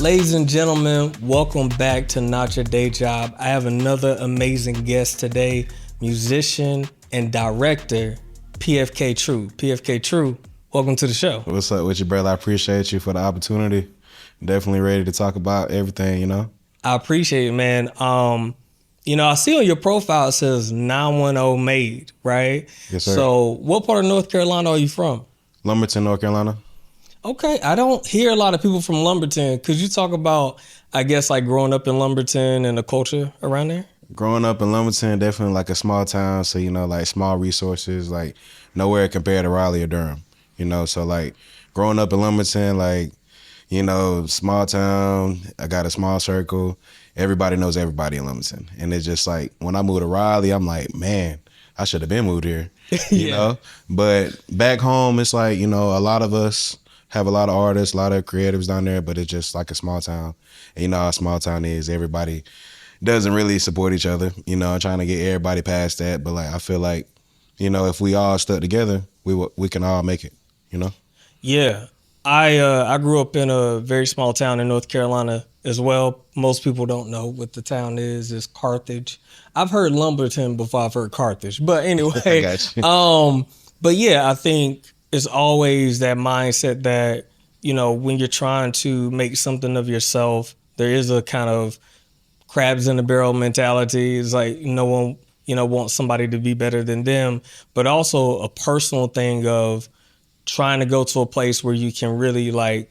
Ladies and gentlemen, welcome back to Not Your Day Job. I have another amazing guest today, musician and director, PFK Tru. PFK Tru, welcome to the show. What's up with you, brother? I appreciate you for the opportunity. Definitely ready to talk about everything, you know? I appreciate it, man. I see on your profile it says 910 made, right? Yes, sir. So what part of North Carolina are you from? Lumberton, North Carolina. Okay, I don't hear a lot of people from Lumberton. Could you talk about, I guess, like growing up in Lumberton and the culture around there? Growing up in Lumberton, definitely like a small town. So, like small resources, like nowhere compared to Raleigh or Durham, So like growing up in Lumberton, like, small town, I got a small circle. Everybody knows everybody in Lumberton. And it's just like, when I moved to Raleigh, I'm like, man, I should have been moved here, you know? But back home, it's like, a lot of us have a lot of artists, a lot of creatives down there, but it's just like a small town. And you know how a small town is. Everybody doesn't really support each other, trying to get everybody past that. But like, I feel like, if we all stuck together, we can all make it, Yeah. I grew up in a very small town in North Carolina as well. Most people don't know what the town is. It's Carthage. I've heard Lumberton before I've heard Carthage. But anyway, I got you. But yeah, I think it's always that mindset that, when you're trying to make something of yourself, there is a kind of crabs in the barrel mentality. It's like no one, wants somebody to be better than them, but also a personal thing of trying to go to a place where you can really like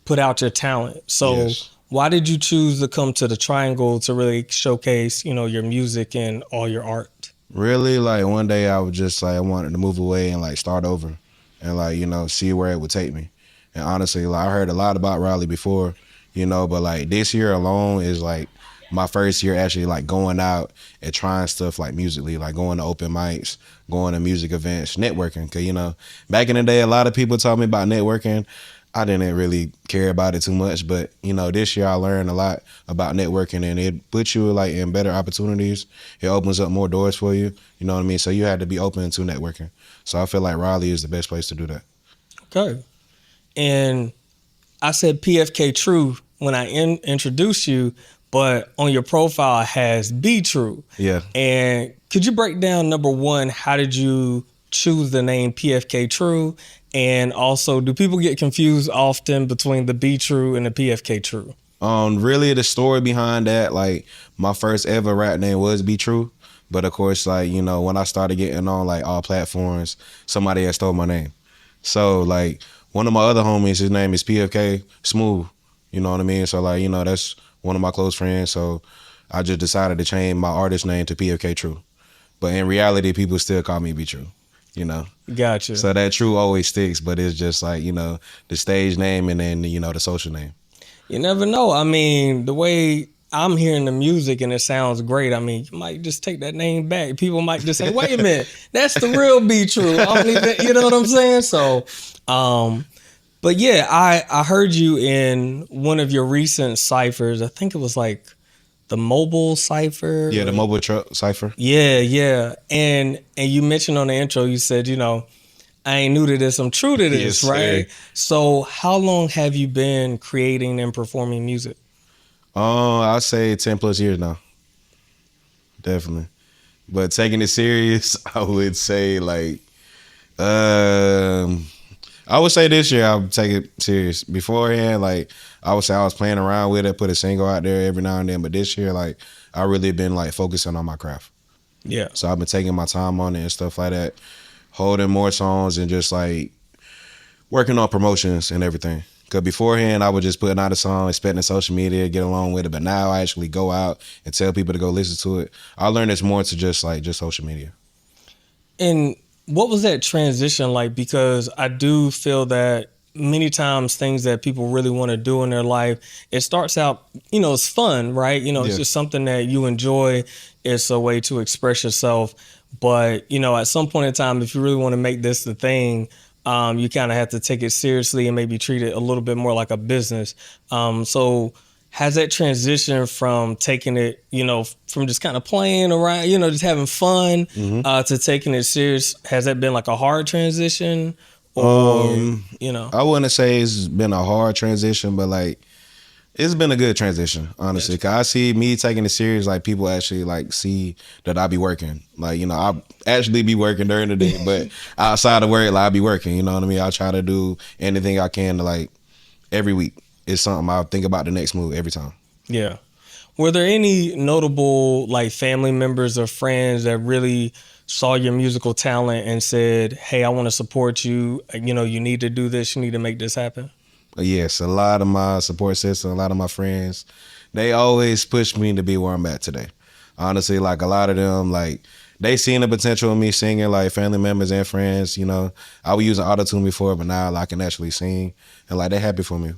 put out your talent. So Yes. Why did you choose to come to the Triangle to really showcase, your music and all your art? Really, like one day I was just like, I wanted to move away and like start over and like, see where it would take me. And honestly, like I heard a lot about Raleigh before, but like this year alone is like my first year actually like going out and trying stuff like musically, like going to open mics, going to music events, networking. Cause back in the day, a lot of people told me about networking. I didn't really care about it too much, but this year I learned a lot about networking, and it puts you like in better opportunities. It opens up more doors for you. You know what I mean? So you had to be open to networking. So I feel like Raleigh is the best place to do that. Okay. And I said PFK Tru when I introduced you, but on your profile it has Be True. Yeah. And could you break down, number one, how did you choose the name PFK Tru? And also, do people get confused often between the Be True and the PFK Tru? Really the story behind that, like my first ever rap name was Be True. But of course, like, when I started getting on like all platforms, somebody had stole my name. So like one of my other homies, his name is PFK Smooth. You know what I mean? So like, that's one of my close friends. So I just decided to change my artist name to PFK Tru. But in reality, people still call me Be True. Gotcha. So that True always sticks, but it's just like, the stage name and then, the social name. You never know. I mean, the way I'm hearing the music and it sounds great, I mean, you might just take that name back. People might just say, wait a minute, that's the real Be True. I don't even, you know what I'm saying? So, but yeah, I heard you in one of your recent ciphers. I think it was like the mobile cipher. Yeah, the mobile truck cipher. Yeah. And you mentioned on the intro, you said, I ain't new to this, I'm true to this, Yes, right? sir. So how long have you been creating and performing music? I'll say 10 plus years now. Definitely. But taking it serious, I would say like, I would say this year I'll take it serious. Beforehand, like I would say I was playing around with it, put a single out there every now and then. But this year, like I really been like focusing on my craft. Yeah. So I've been taking my time on it and stuff like that, holding more songs and just like working on promotions and everything. Cause beforehand I was just putting out a song, expecting social media, get along with it. But now I actually go out and tell people to go listen to it. I learned it's more to just social media. And what was that transition like? Because I do feel that many times things that people really want to do in their life, it starts out, it's fun, right? It's Yeah. just something that you enjoy. It's a way to express yourself. But, at some point in time, if you really want to make this the thing, you kind of have to take it seriously and maybe treat it a little bit more like a business. So has that transition from taking it, from just kind of playing around, just having fun, to taking it serious, has that been like a hard transition? Or, I wouldn't say it's been a hard transition, but like It's been a good transition, honestly. Cause I see me taking it serious. Like people actually like see that I be working. Like I actually be working during the day, but outside of work, like I be working. You know what I mean? I try to do anything I can to like every week. It's something I'll think about the next move every time. Yeah. Were there any notable like family members or friends that really saw your musical talent and said, "Hey, I want to support you. You need to do this. You need to make this happen"? But yes, a lot of my support system, a lot of my friends, they always push me to be where I'm at today. Honestly, like a lot of them, like they seen the potential in me singing, like family members and friends. I was using autotune before, but now like, I can actually sing, and like they're happy for me.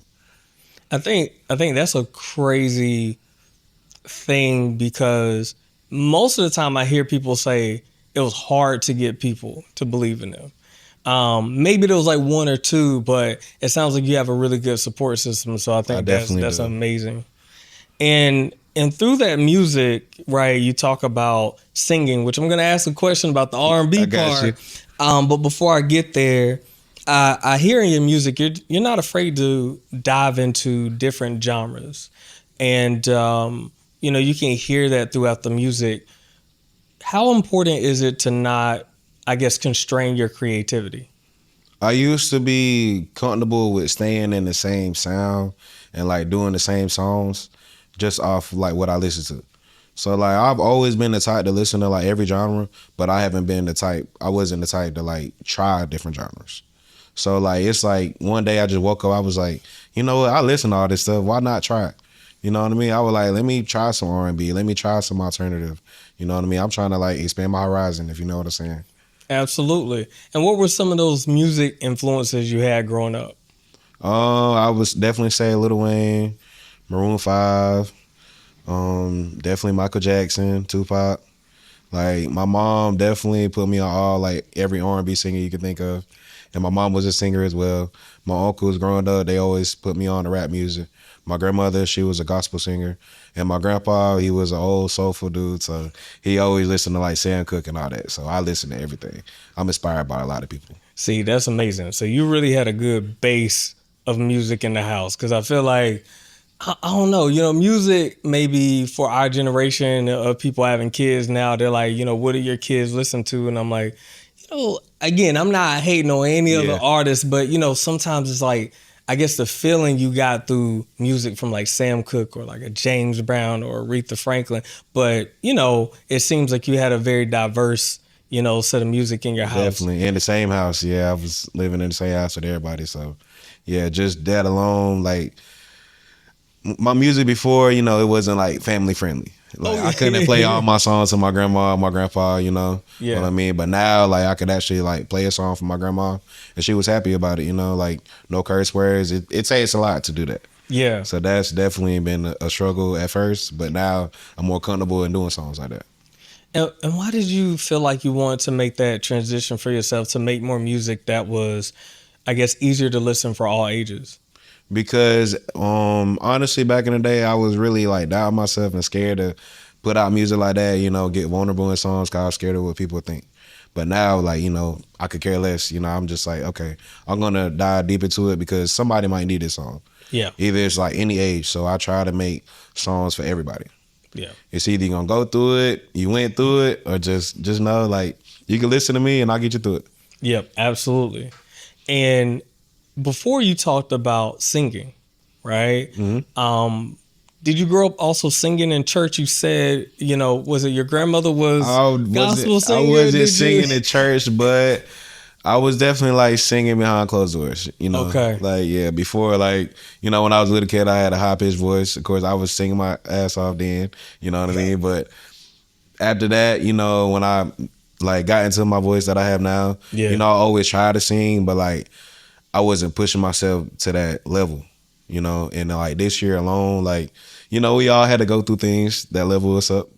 I think that's a crazy thing because most of the time I hear people say it was hard to get people to believe in them. Maybe there was like one or two, but it sounds like you have a really good support system. So I I think definitely that's do. amazing. And through that music, right? You talk about singing, which I'm going to ask a question about the R&B I got you. part. But before I get there, I hear in your music you're not afraid to dive into different genres, and you can hear that throughout the music. How important is it to not, I guess, constrain your creativity? I used to be comfortable with staying in the same sound and like doing the same songs just off like what I listen to. So like I've always been the type to listen to like every genre, but I wasn't the type to like try different genres. So like it's like one day I just woke up, I was like, you know what, I listen to all this stuff, why not try it? You know what I mean? I was like, let me try some R&B, let me try some alternative. You know what I mean? I'm trying to like expand my horizon, if you know what I'm saying. Absolutely. And what were some of those music influences you had growing up? I would definitely say Lil Wayne, Maroon 5, definitely Michael Jackson, Tupac. Like my mom definitely put me on all like every R&B singer you could think of, and my mom was a singer as well. My uncles growing up, they always put me on the rap music. My grandmother, she was a gospel singer, and my grandpa, he was an old soulful dude, so he always listened to like Sam Cooke and all that. So I listen to everything. I'm inspired by a lot of people. See, that's amazing. So you really had a good base of music in the house because I feel like I don't know, music maybe for our generation of people having kids now, they're like, what do your kids listen to? And I'm like, again, I'm not hating on any other Yeah. artists, but sometimes it's like, I guess the feeling you got through music from like Sam Cooke or like a James Brown or Aretha Franklin. But, it seems like you had a very diverse, set of music in your house. Definitely in the same house. Yeah, I was living in the same house with everybody. So, yeah, just that alone. Like my music before, it wasn't like family friendly. Like I couldn't play all my songs to my grandma, my grandpa. You know Yeah. what I mean. But now, like I could actually like play a song for my grandma, and she was happy about it. Like no curse words. It takes a lot to do that. Yeah. So that's definitely been a struggle at first, but now I'm more comfortable in doing songs like that. And why did you feel like you wanted to make that transition for yourself to make more music that was, I guess, easier to listen for all ages? Because honestly, back in the day, I was really like doubting myself and scared to put out music like that. Get vulnerable in songs because I was scared of what people would think. But now, like I could care less. I'm just like, okay, I'm gonna dive deep into it because somebody might need this song. Yeah. Either it's like any age, so I try to make songs for everybody. Yeah. It's either you gonna go through it, you went through it, or just know like you can listen to me and I'll get you through it. Yep, absolutely. And before you talked about singing, right? Mm-hmm. Did you grow up also singing in church? You said, was it your grandmother was gospel singer? I wasn't Did singing you? in church, but I was definitely like singing behind closed doors. Okay. Like yeah, before like when I was a little kid, I had a high pitched voice. Of course, I was singing my ass off then. You know what I mean? But after that, when I like got into my voice that I have now, Yeah. I always try to sing, but like I wasn't pushing myself to that level. And like this year alone, like we all had to go through things that level us up.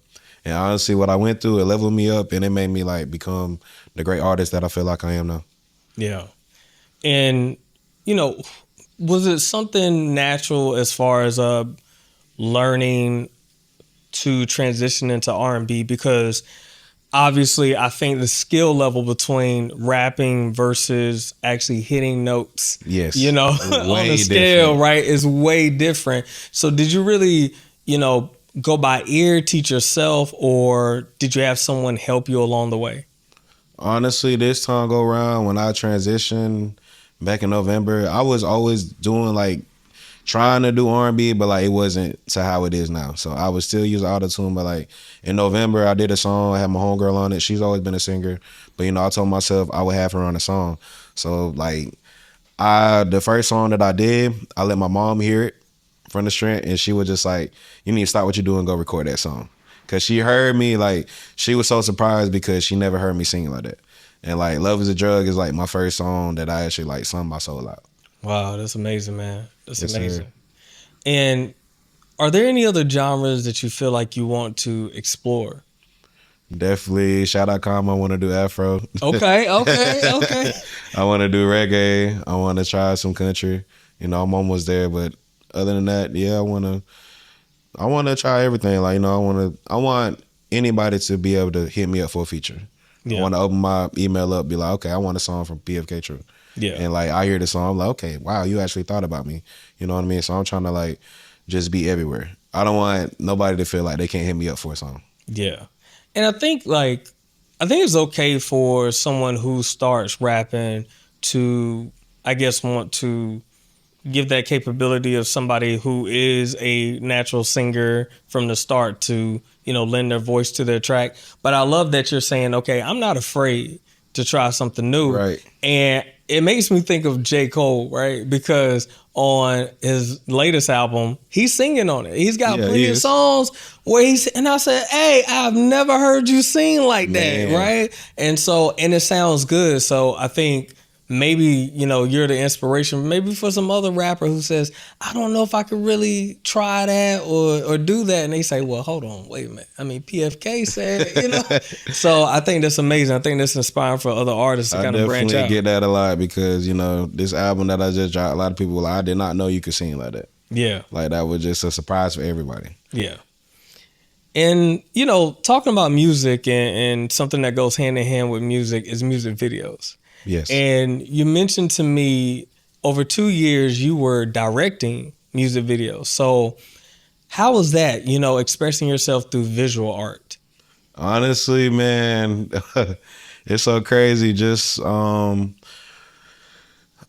And honestly, what I went through, it leveled me up and it made me like become the great artist that I feel like I am now. Yeah. And, was it something natural as far as learning to transition into R&B? Because obviously I think the skill level between rapping versus actually hitting notes, Yes, you know, on way a scale, different. right, is way different. So did you really, you know, go by ear, teach yourself, or did you have someone help you along the way? Honestly, this time go around when I transitioned back in November, I was always doing like trying to do R&B, but like it wasn't to how it is now. So I was still using auto-tune, but like in November I did a song, I had my homegirl on it. She's always been a singer, but you know, I told myself I would have her on the song. So like the first song that I did, I let my mom hear it from the strength, and she was just like, "You need to stop what you're doing, go record that song." Cause she heard me, like she was so surprised because she never heard me singing like that. And like "Love Is a Drug" is like my first song that I actually like sung my soul out. Wow, that's amazing, man. That's Yes, sir. amazing. And are there any other genres that you feel like you want to explore? Definitely. Shout out Kama. I want to do Afro. Okay, okay, okay. I want to do reggae. I want to try some country. You know, I'm almost there, but other than that, yeah, I want to try everything. Like, you know, I want anybody to be able to hit me up for a feature. I Yeah, want to open my email up, be like, okay, I want a song from PFK Tru. yeah, And like I hear the song, I'm like, okay, wow, you actually thought about me. You know what I mean? So I'm trying to like just be everywhere. I don't want nobody to feel like they can't hit me up for a song. yeah. And I think it's okay for someone who starts rapping to, I guess, want to give that capability of somebody who is a natural singer from the start to, you know, lend their voice to their track. But I love that you're saying, okay, I'm not afraid to try something new. Right. And it makes me think of J. Cole, right? Because on his latest album, he's singing on it. He's got Yeah, plenty he of is. songs where and I said, hey, I've never heard you sing like that, Man. right? And it sounds good. So I think maybe, you know, you're the inspiration maybe for some other rapper who says, I don't know if I could really try that or do that. And they say, well, hold on, wait a minute. I mean, PFK said, you know. So I think that's amazing. I think that's inspiring for other artists to I kind of branch definitely out. get that a lot because, you know, this album that I just dropped, a lot of people were like, I did not know you could sing like that. Yeah, Like that was just a surprise for everybody. yeah. And, you know, talking about music and something that goes hand in hand with music is music videos. Yes. And you mentioned to me over 2 years you were directing music videos. So how was that, you know, expressing yourself through visual art? Honestly, man, it's so crazy. Just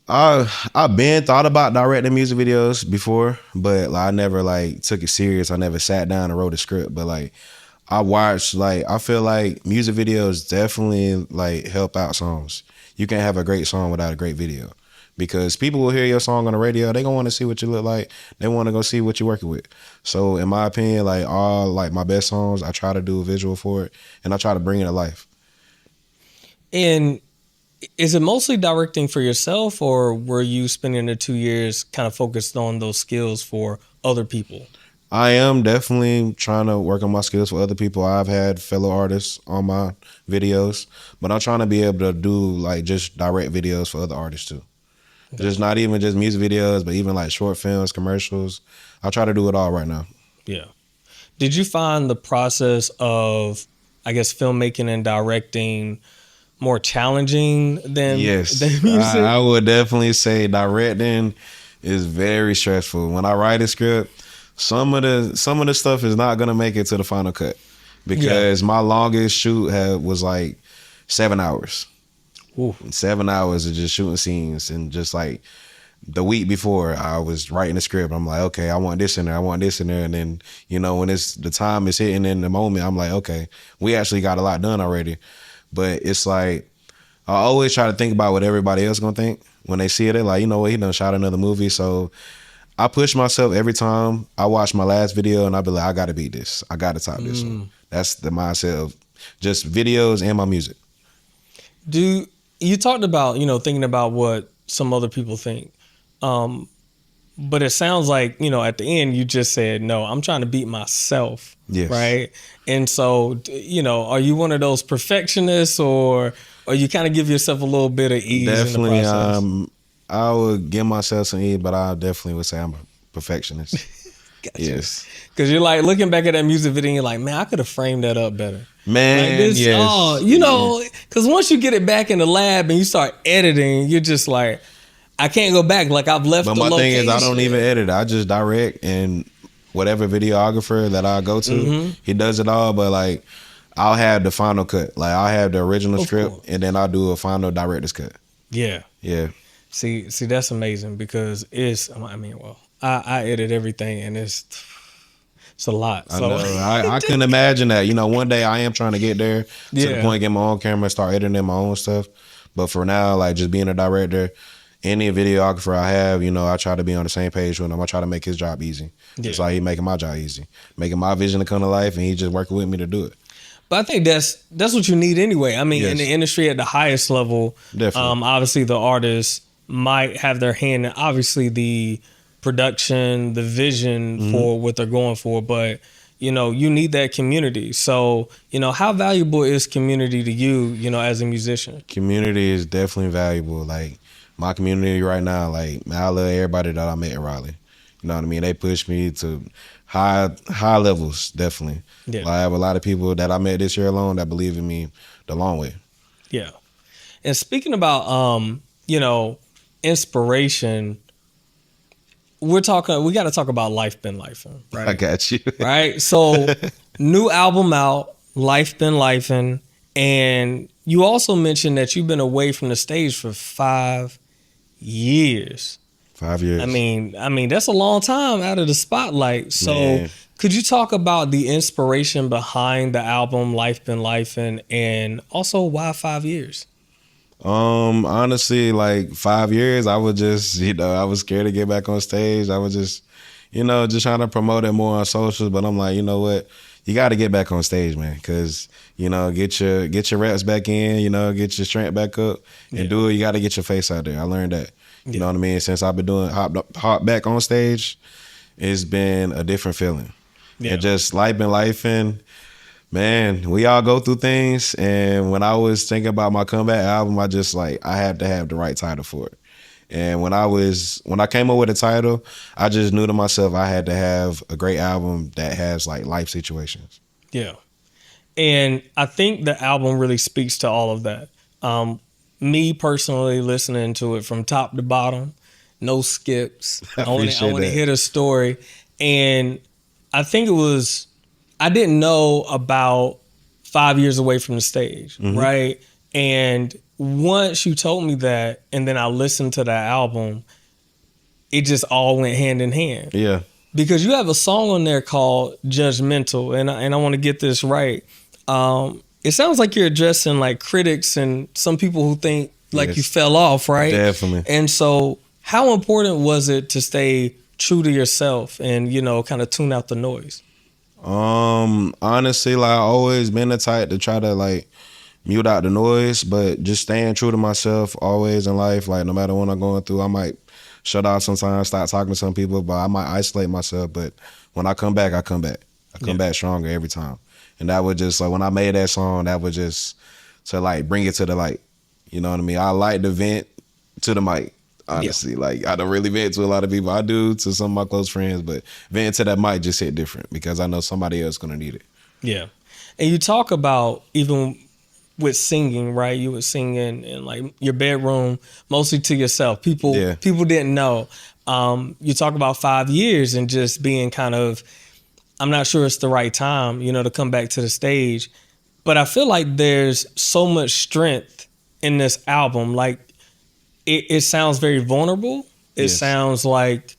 I've been thought about directing music videos before, but like, I never like took it serious. I never sat down and wrote a script. But like I feel like music videos definitely like help out songs. You can't have a great song without a great video. Because people will hear your song on the radio, they gonna want to see what you look like. They want to go see what you're working with. So in my opinion, like all like my best songs, I try to do a visual for it and I try to bring it to life. And is it mostly directing for yourself or were you spending the 2 years kind of focused on those skills for other people? I am definitely trying to work on my skills for other people. I've had fellow artists on my videos, but I'm trying to be able to do like just direct videos for other artists too. Just not even just music videos, but even like short films, commercials. I try to do it all right now. Yeah. Did you find the process of, I guess, filmmaking and directing more challenging than Yes, music? I would definitely say directing is very stressful. When I write a script, some of the stuff is not gonna make it to the final cut because my longest shoot was like 7 hours. Ooh. 7 hours of just shooting scenes, and just like the week before I was writing the script, I'm like, okay, I want this in there, I want this in there, and then you know when it's the time is hitting in the moment, I'm like, okay, we actually got a lot done already. But it's like I always try to think about what everybody else gonna think when they see it. They're like, you know what, he done shot another movie. So I push myself every time I watch my last video, and I be like, I gotta beat this. I gotta top this one. That's the mindset of just videos and my music. You talked about, you know, thinking about what some other people think. But it sounds like, you know, at the end you just said, no, I'm trying to beat myself. Yes. Right. And so, you know, are you one of those perfectionists or you kind of give yourself a little bit of ease Definitely, in the process? I would give myself some ease, but I definitely would say I'm a perfectionist. Gotcha. Yes. Because you're like looking back at that music video and you're like, man, I could have framed that up better. Man, Like this, yes. you know, because once you get it back in the lab and you start editing, you're just like, I can't go back. Like I've left But the my thing location. is, I don't even edit. I just direct, and whatever videographer that I go to, he does it all. But like, I'll have the final cut. Like I'll have the original script, course. and then I'll do a final director's cut. Yeah. Yeah. See, that's amazing because I mean, well, I edit everything and it's a lot. I So know. I couldn't imagine that. You know, one day I am trying to get there to the point of get my own camera and start editing my own stuff. But for now, like just being a director, any videographer I have, you know, I try to be on the same page with him. I try to make his job easy. Just like he making my job easy, making my vision to come to life, and he just working with me to do it. But I think that's what you need anyway. I mean, Yes. in the industry at the highest level, Definitely. obviously the artists might have their hand in obviously the production, the vision for what they're going for, but you know, you need that community. So, you know, how valuable is community to you, you know, as a musician? Community is definitely valuable. Like my community right now, like man, I love everybody that I met in Raleigh. You know what I mean? They push me to high levels, definitely. Yeah. Like, I have a lot of people that I met this year alone that believe in me the long way. Yeah. And speaking about you know, inspiration, we got to talk about Life Been Lifin', right? I got you. Right? So, new album out, Life Been Lifin', and you also mentioned that you've been away from the stage for 5 years. 5 years. I mean that's a long time out of the spotlight. So, Man. could you talk about the inspiration behind the album Life Been Lifin', and also why 5 years? Honestly, like 5 years, I was just, you know, I was scared to get back on stage. I was just, you know, just trying to promote it more on socials. But I'm like, you know what? You got to get back on stage, man, because you know, get your reps back in, you know, get your strength back up, and do it. You got to get your face out there. I learned that. You know what I mean? Since I've been doing hop back on stage, it's been a different feeling. Yeah. And just life been lifing. Man, we all go through things, and when I was thinking about my comeback album, I just like I had to have the right title for it. And when I came up with a title, I just knew to myself I had to have a great album that has like life situations. Yeah. And I think the album really speaks to all of that. Me personally listening to it from top to bottom, no skips. I want to hit a story. And I think I didn't know about 5 years away from the stage, right? And once you told me that, and then I listened to that album, it just all went hand in hand. Yeah. Because you have a song on there called Judgmental, and I want to get this right. It sounds like you're addressing like critics and some people who think like you fell off, right? Definitely. And so how important was it to stay true to yourself and, you know, kind of tune out the noise? Honestly, like I always been the type to try to like mute out the noise, but just staying true to myself always in life. Like no matter what I'm going through, I might shut off sometimes, start talking to some people, but I might isolate myself. But when I come back, I come back. I come back stronger every time. And that was just like when I made that song, that was just to like bring it to the light. You know what I mean? I like to vent to the mic. Honestly, like I don't really vent to a lot of people. I do to some of my close friends, but venting to that mic just hit different because I know somebody else gonna need it. Yeah, and you talk about even with singing, right? You were singing in like your bedroom, mostly to yourself. People didn't know. You talk about 5 years and just being kind of, I'm not sure it's the right time, you know, to come back to the stage, but I feel like there's so much strength in this album. Like it sounds very vulnerable. It sounds like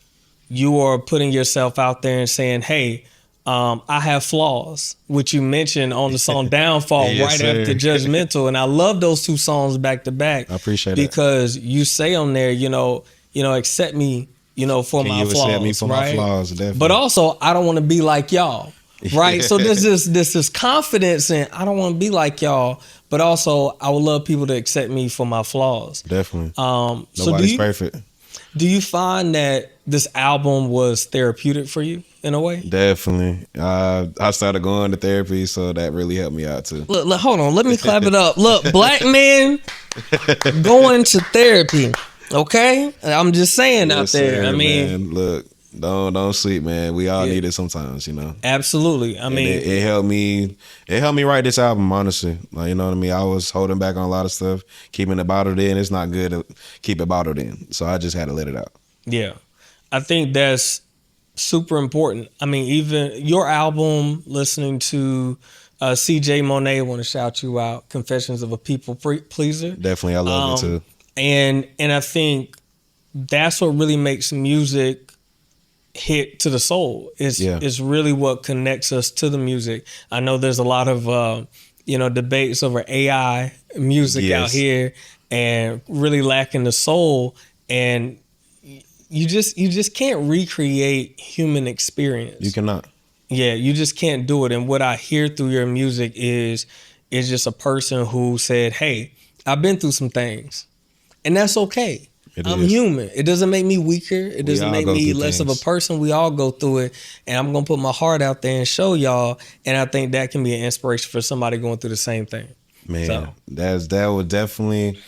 you are putting yourself out there and saying, hey, I have flaws, which you mentioned on the song Downfall after Judgmental. And I love those two songs back to back. I appreciate it. Because you say on there, you know, accept me, you know, for my flaws. Accept me for my flaws, definitely. But also, I don't want to be like y'all. Right. So there's this confidence in I don't want to be like y'all, but also I would love people to accept me for my flaws. Definitely. Nobody's perfect. Do you find that this album was therapeutic for you in a way? Definitely. I started going to therapy, so that really helped me out too. Look, hold on. Let me clap it up. Look, black men going to therapy. Okay? I'm just saying out there. Sir, I mean, man, look. Don't sleep, man. We all Yeah. need it sometimes, you know. Absolutely. I And mean, it helped me. It helped me write this album, honestly. Like, you know what I mean. I was holding back on a lot of stuff, keeping it bottled in. It's not good to keep it bottled in, so I just had to let it out. yeah, I think that's super important. I mean, even your album, listening to CJ Monet, want to shout you out. Confessions of a People Pleaser. Definitely, I love it too. And I think that's what really makes music hit to the soul. It's really what connects us to the music. I know there's a lot of debates over AI music out here and really lacking the soul, and you just can't recreate human experience. You cannot. Yeah, you just can't do it. And what I hear through your music is just a person who said, "Hey, I've been through some things, and that's okay. I'm human. It doesn't make me weaker. It doesn't make me less of a person. We all go through it, and I'm gonna put my heart out there and show y'all." And I think that can be an inspiration for somebody going through the same thing. Man, that would definitely.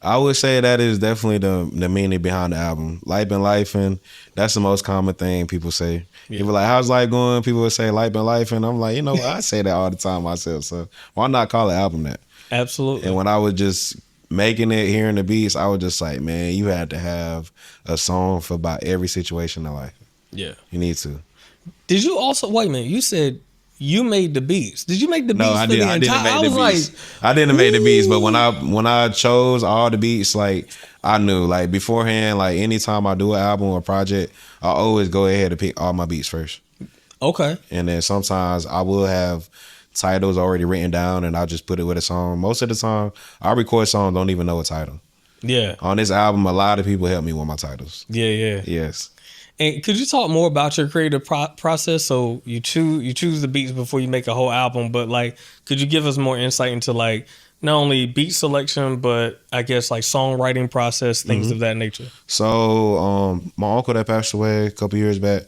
I would say that is definitely the meaning behind the album. Life been life, and that's the most common thing people say. Yeah. People like, "How's life going?" People would say, "Life been life," and I'm like, you know, I say that all the time myself. So why not call the album that? Absolutely. And when I was just making it, hearing the beats, I was just like, man, you had to have a song for about every situation in life. Yeah, you need to. Did you also wait a minute? You said you made the beats. Did you make the beats? No, I didn't make the beats. I didn't make the beats, but when I chose all the beats, like I knew, like beforehand, like anytime I do an album or project, I always go ahead and pick all my beats first. Okay. And then sometimes I will have titles already written down, and I'll just put it with a song. Most of the time, I record songs, don't even know a title. Yeah. On this album, a lot of people help me with my titles. Yeah. Yes. And could you talk more about your creative process? So you choose the beats before you make a whole album, but like, could you give us more insight into like not only beat selection, but I guess like songwriting process, things of that nature? So my uncle that passed away a couple years back,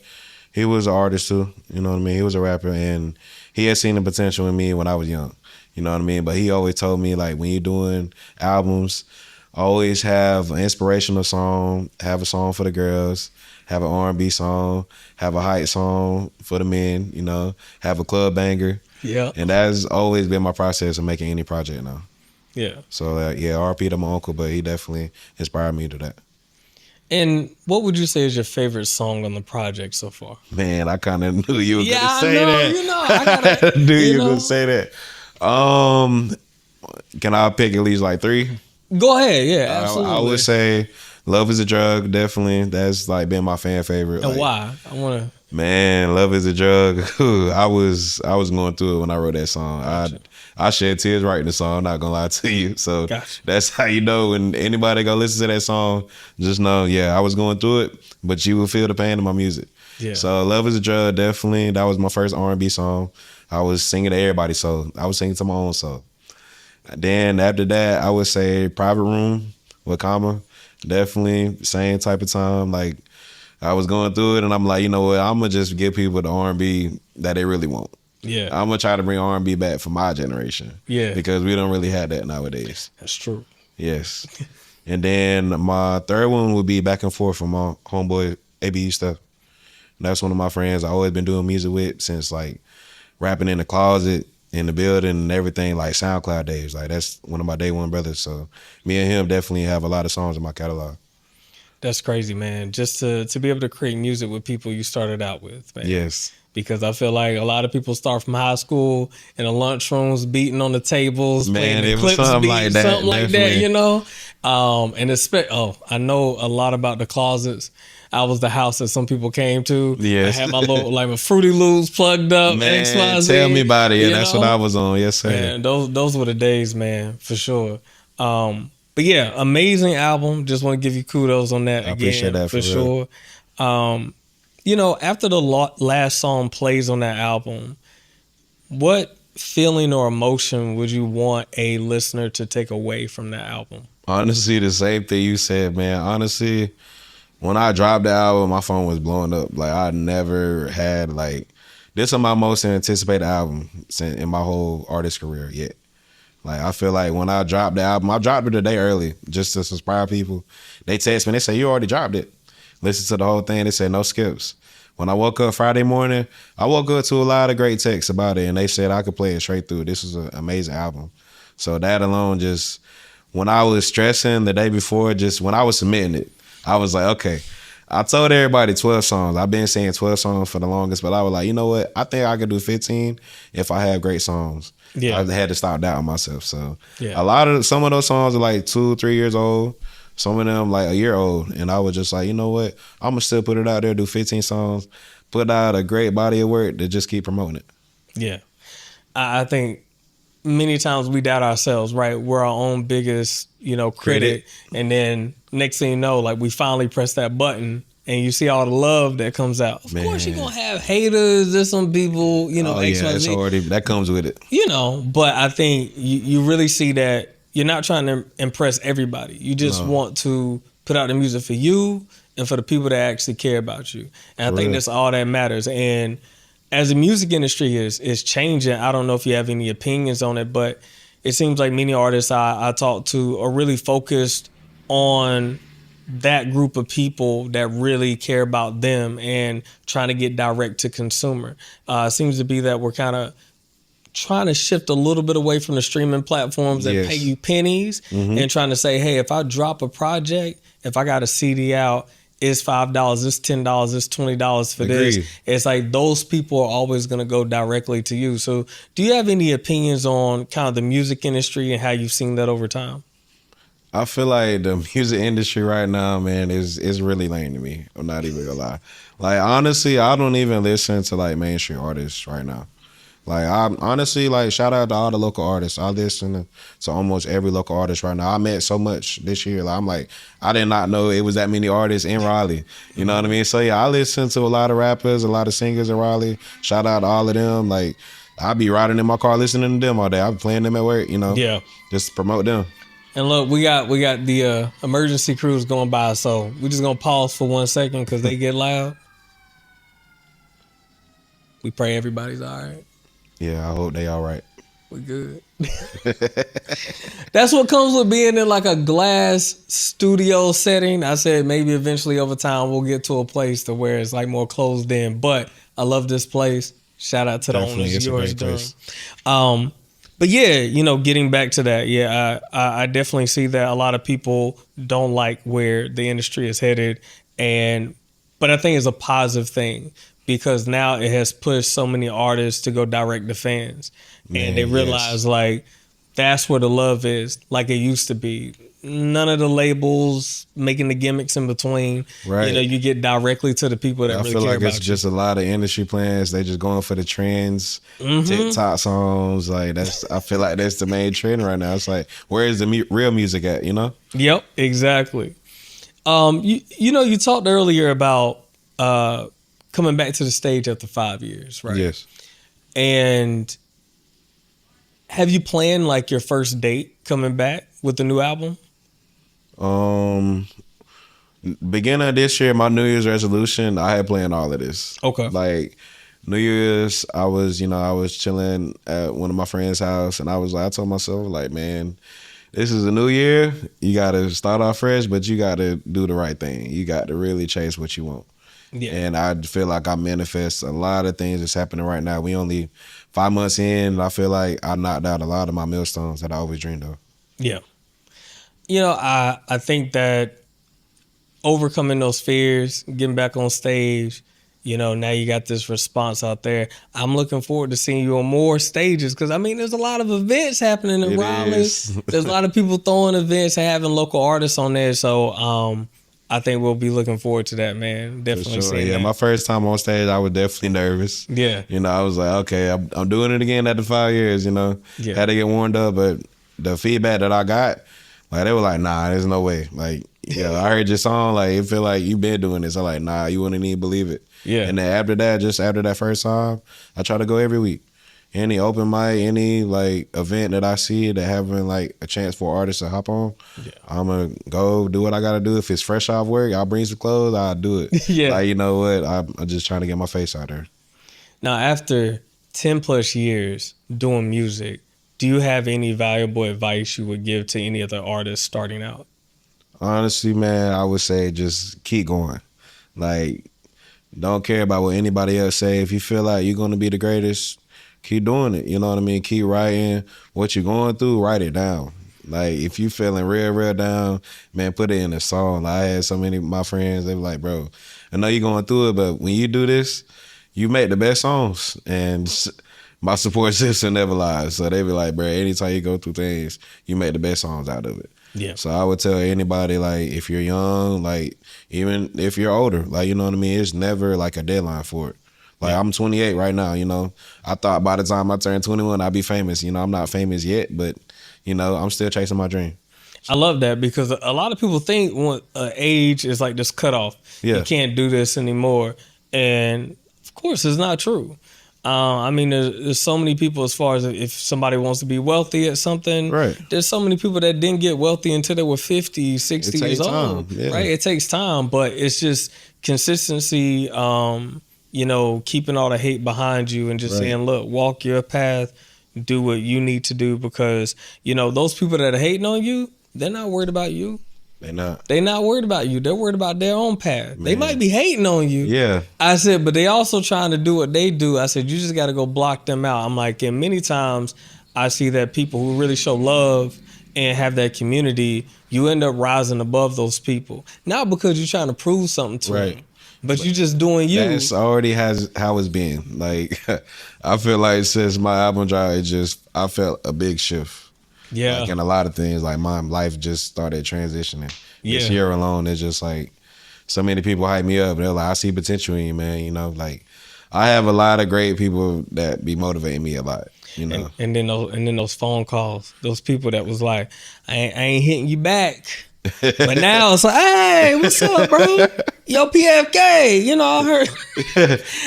he was an artist too. You know what I mean? He was a rapper, and he had seen the potential in me when I was young. You know what I mean? But he always told me, like, when you're doing albums, always have an inspirational song, have a song for the girls, have an R&B song, have a hype song for the men, you know, have a club banger. Yeah. And that's always been my process of making any project now. Yeah. So, RP to my uncle, but he definitely inspired me to that. And what would you say is your favorite song on the project so far? Man, I kind of knew you were going to say that. You know, I gotta, knew you were going to say that. Can I pick at least like 3? Go ahead. Yeah, absolutely. I would say Love Is a Drug, definitely. That's like been my fan favorite. And like, why? I want to. Man, Love Is a Drug. I was going through it when I wrote that song. Gotcha. I shed tears writing the song, I'm not gonna lie to you. So That's how you know when anybody go listen to that song, just know, I was going through it, but you will feel the pain in my music. Yeah. So Love Is a Drug, definitely. That was my first R&B song. I was singing to everybody's soul. I was singing to my own soul. Then after that, I would say Private Room with Comma. Definitely same type of time. Like, I was going through it, and I'm like, you know what? I'm gonna just give people the R&B that they really want. Yeah, I'm gonna try to bring R&B back for my generation. Yeah, because we don't really have that nowadays. That's true. Yes. And then my third one would be Back and Forth from my homeboy ABU stuff. That's one of my friends I always been doing music with since like rapping in the closet, in the building, and everything, like SoundCloud days. Like, that's one of my day one brothers. So me and him definitely have a lot of songs in my catalog. That's crazy, man. Just to be able to create music with people you started out with, man. Yes. Because I feel like a lot of people start from high school in the lunchrooms, beating on the tables, man, playing the it was clips something beat, like that, something like that, you know. And I know a lot about the closets. I was the house that some people came to. Yes. I had my little my Fruity Loops plugged up. Man, XYZ, tell me about it. Yeah, that's what I was on. Yes, sir. Man, those were the days, man, for sure. But yeah, amazing album. Just want to give you kudos on that. I appreciate that for sure. You know, after the last song plays on that album, what feeling or emotion would you want a listener to take away from that album? Honestly, the same thing you said, man. Honestly, when I dropped the album, my phone was blowing up. Like, I never had, this is my most anticipated album in my whole artist career yet. Like, I feel like when I dropped the album, I dropped it a day early just to inspire people. They text me, they say, you already dropped it. listen to the whole thing. They said no skips. When I woke up Friday morning, I woke up to a lot of great texts about it, and they said I could play it straight through. This was an amazing album. So that alone, just when I was stressing the day before, just when I was submitting it, I was like, okay. I told everybody 12 songs. I've been saying 12 songs for the longest, but I was like, you know what? I think I could do 15 if I have great songs. Yeah. I had to stop doubting myself. So Yeah. some of those songs are like 2, 3 years old. Some of them like a year old. And I was just like, you know what? I'm going to still put it out there, do 15 songs, put out a great body of work to just keep promoting it. Yeah. I think many times we doubt ourselves, right? We're our own biggest, critic. And then next thing you know, like we finally press that button and you see all the love that comes out. Of course you're going to have haters. There's some people, X, Y, it's Z. already, that comes with it. But I think you really see that you're not trying to impress everybody. You just want to put out the music for you and for the people that actually care about you. And I think that's all that matters. And as the music industry is changing, I don't know if you have any opinions on it, but it seems like many artists I talk to are really focused on that group of people that really care about them and trying to get direct to consumer. It seems to be that we're kind of trying to shift a little bit away from the streaming platforms that pay you pennies and trying to say, hey, if I drop a project, if I got a CD out, it's $5, it's $10, it's $20 for this. It's like those people are always going to go directly to you. So do you have any opinions on kind of the music industry and how you've seen that over time? I feel like the music industry right now, man, is really lame to me. I'm not even gonna lie. Like honestly, I don't even listen to like mainstream artists right now. Like I honestly, like shout out to all the local artists. I listen to almost every local artist right now. I met so much this year. Like I'm like, I did not know it was that many artists in Raleigh. You know what I mean? So yeah, I listen to a lot of rappers, a lot of singers in Raleigh. Shout out to all of them. Like I be riding in my car listening to them all day. I be playing them at work. Just promote them. And look, we got the emergency crews going by, so we're just gonna pause for 1 second because they get loud. We pray everybody's all right. Yeah, I hope they all right. We good. That's what comes with being in like a glass studio setting. I said maybe eventually over time we'll get to a place to where it's like more closed in. But I love this place. Shout out to the owners of yours, Durham. But yeah, getting back to that, I definitely see that a lot of people don't like where the industry is headed, but I think it's a positive thing because now it has pushed so many artists to go direct to fans, and they realize like that's where the love is, like it used to be. None of the labels making the gimmicks in between. Right. You get directly to the people that really care about you. I feel like it's just a lot of industry plans. They just going for the trends, TikTok songs. Like I feel like that's the main trend right now. It's like, where is the real music at? Yep, exactly. You talked earlier about coming back to the stage after 5 years, right? Yes. And have you planned like your first date coming back with the new album? Beginning of this year, my New Year's resolution, I had planned all of this. Okay. Like New Year's, I was chilling at one of my friends' house, and I told myself, like, man, this is a new year. You got to start off fresh, but you got to do the right thing. You got to really chase what you want. Yeah. And I feel like I manifest a lot of things that's happening right now. We only 5 months in, and I feel like I knocked out a lot of my milestones that I always dreamed of. Yeah. I think that overcoming those fears, getting back on stage, now you got this response out there. I'm looking forward to seeing you on more stages because, there's a lot of events happening in Raleigh. There's a lot of people throwing events and having local artists on there. So I think we'll be looking forward to that, man. Definitely seeing that. My first time on stage, I was definitely nervous. Yeah. I was like, okay, I'm doing it again after 5 years, Had to get warmed up, but the feedback that I got, like, they were like, nah, there's no way. Like, I heard your song, like, it feel like you've been doing this. I'm like, nah, you wouldn't even believe it. Yeah. And then after that first time, I try to go every week. Any open mic, any like event that I see that having like a chance for artists to hop on, I'm gonna go do what I gotta do. If it's fresh off work, I'll bring some clothes, I'll do it. Yeah. Like, you know what? I'm just trying to get my face out there. Now, after 10 plus years doing music, do you have any valuable advice you would give to any other artists starting out? Honestly, man, I would say just keep going. Like, don't care about what anybody else say. If you feel like you're gonna be the greatest, keep doing it. You know what I mean? Keep writing what you're going through. Write it down. Like, if you feeling real down, man, put it in a song. Like, I had so many of my friends, they were like, bro, I know you're going through it, but when you do this, you make the best songs. And my support system never lies. So they be like, bro, anytime you go through things, you make the best songs out of it. Yeah. So I would tell anybody, like, if you're young, like, even if you're older, like, you know what I mean? It's never like a deadline for it. Like, I'm 28 right now, you know. I thought by the time I turned 21, I'd be famous. You know, I'm not famous yet, but, you know, I'm still chasing my dream. I love that because a lot of people think age is like this cutoff. Yeah. You can't do this anymore. And of course, it's not true. I mean, there's so many people as far as if somebody wants to be wealthy at something, Right. There's so many people that didn't get wealthy until they were 50, 60 It takes years old, time, yeah. right? It takes time, but it's just consistency, you know, keeping all the hate behind you and just Right. saying, look, walk your path, do what you need to do because, you know, those people that are hating on you, they're not worried about you. They not. They're not worried about you. They're worried about their own path. They might be hating on you. Yeah. I said, but they also trying to do what they do. I said, you just got to go block them out. I'm like, and many times I see that people who really show love and have that community, you end up rising above those people. Not because you're trying to prove something to Right. them, but you just doing you. That's already has how it's been. Like, I feel like since my album dropped, I felt a big shift. Yeah. Like, in a lot of things, like, my life just started transitioning. This Yeah. year alone, it's just like, so many people hype me up. They're like, I see potential in you, man. You know, like, I have a lot of great people that be motivating me a lot, you know. And then those phone calls, those people that was like, I ain't hitting you back. But now it's like, hey, what's up, bro? Yo, PFK, you know, I heard.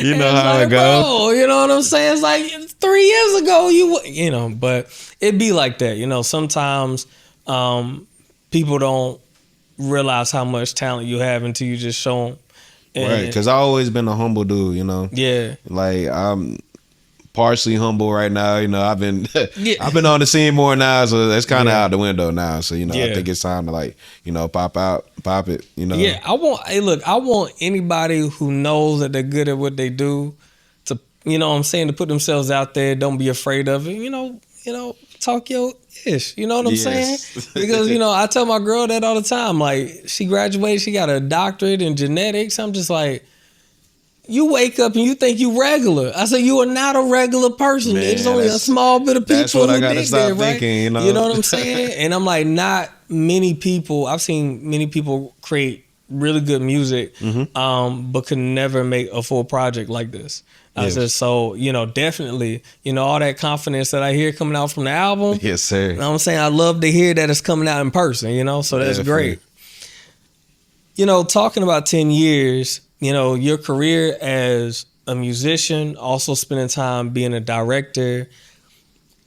You know And it's how like, it go. bro, you know what I'm saying? It's like 3 years ago, you know, but it be like that. You know, sometimes people don't realize how much talent you have until you just show them. Right, because I always been a humble dude, you know. Yeah. Like, I'm partially humble right now, you know. I've been Yeah. I've been on the scene more now, so that's kind of out the window now. So, you know, Yeah. I think it's time to, like, you know, pop it, you know. Yeah, I want anybody who knows that they're good at what they do to, you know what I'm saying, to put themselves out there. Don't be afraid of it. You know, talk your ish. You know what I'm saying? Yes. Because, you know, I tell my girl that all the time. Like, she graduated, she got a doctorate in genetics. I'm just like, you wake up and you think you regular. I said, you are not a regular person. Man, It's only a small bit of people that's what I who gotta did stop that, right? thinking, you know? You know what I'm saying? And I'm like, not many people. I've seen many people create really good music, but could never make a full project like this. I Yes. said, so, you know, definitely, you know, all that confidence that I hear coming out from the album. Yes, sir. You know what I'm saying? I love to hear that it's coming out in person, you know, so that's Definitely. great. You know, talking about 10 years, you know, your career as a musician, also spending time being a director.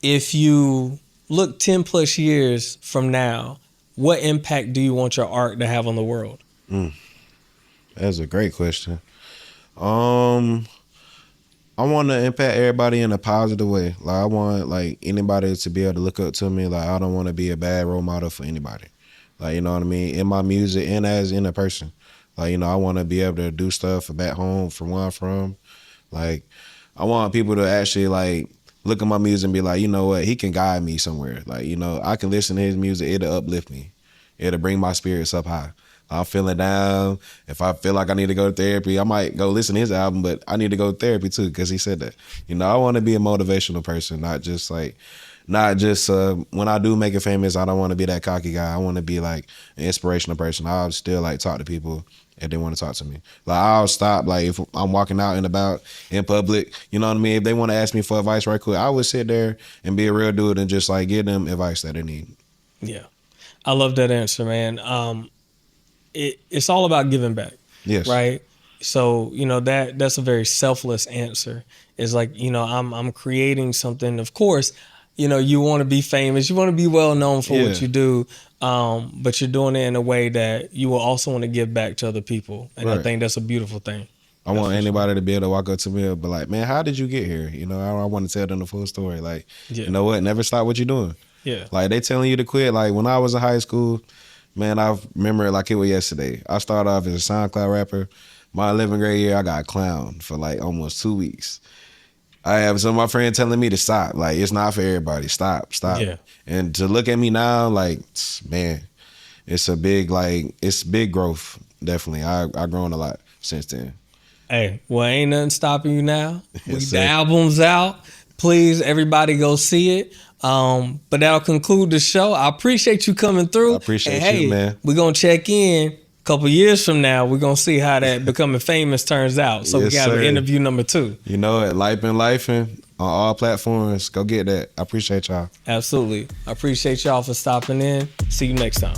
If you look 10 plus years from now, what impact do you want your art to have on the world? That's a great question. I want to impact everybody in a positive way. Like, I want, like, anybody to be able to look up to me. Like, I don't want to be a bad role model for anybody. Like, you know what I mean? In my music and as in a person. Like, you know, I want to be able to do stuff back home from where I'm from. Like, I want people to actually, like, look at my music and be like, you know what? He can guide me somewhere. Like, you know, I can listen to his music. It'll uplift me. It'll bring my spirits up high. I'm feeling down. If I feel like I need to go to therapy, I might go listen to his album, but I need to go to therapy too because he said that. You know, I want to be a motivational person, not just when I do make it famous, I don't want to be that cocky guy. I want to be like an inspirational person. I'll still like talk to people if they want to talk to me. Like, I'll stop, like, if I'm walking out and about in public, you know what I mean? If they want to ask me for advice right quick, I would sit there and be a real dude and just, like, give them advice that they need. Yeah. I love that answer, man. It's all about giving back. Yes. Right. So, you know, that's a very selfless answer. It's like, you know, I'm creating something. Of course, you know, you want to be famous, you want to be well known for what you do, but you're doing it in a way that you will also want to give back to other people. And I Right. think that's a beautiful thing. I want anybody to be able to walk up to me and be like, man, how did you get here? You know, I want to tell them the full story. Like, you know what? Never stop what you're doing. Yeah. Like, they telling you to quit. Like, when I was in high school, man, I remember it like it was yesterday. I started off as a SoundCloud rapper. my 11th grade year, I got clowned for like almost 2 weeks. I have some of my friends telling me to stop. Like, it's not for everybody. Stop. Yeah. And to look at me now, like, man, it's big growth. Definitely. I've grown a lot since then. Hey, well, ain't nothing stopping you now. Yes, The sir. album's out. Please, everybody go see it. But that'll conclude the show. I appreciate you coming through. I appreciate and, you, man. We're going to check in a couple years from now. We're going to see how that becoming famous turns out. So we Yes, can have sir. an interview number 2. You know it. Life been lifing on all platforms. Go get that. I appreciate y'all. Absolutely. I appreciate y'all for stopping in. See you next time.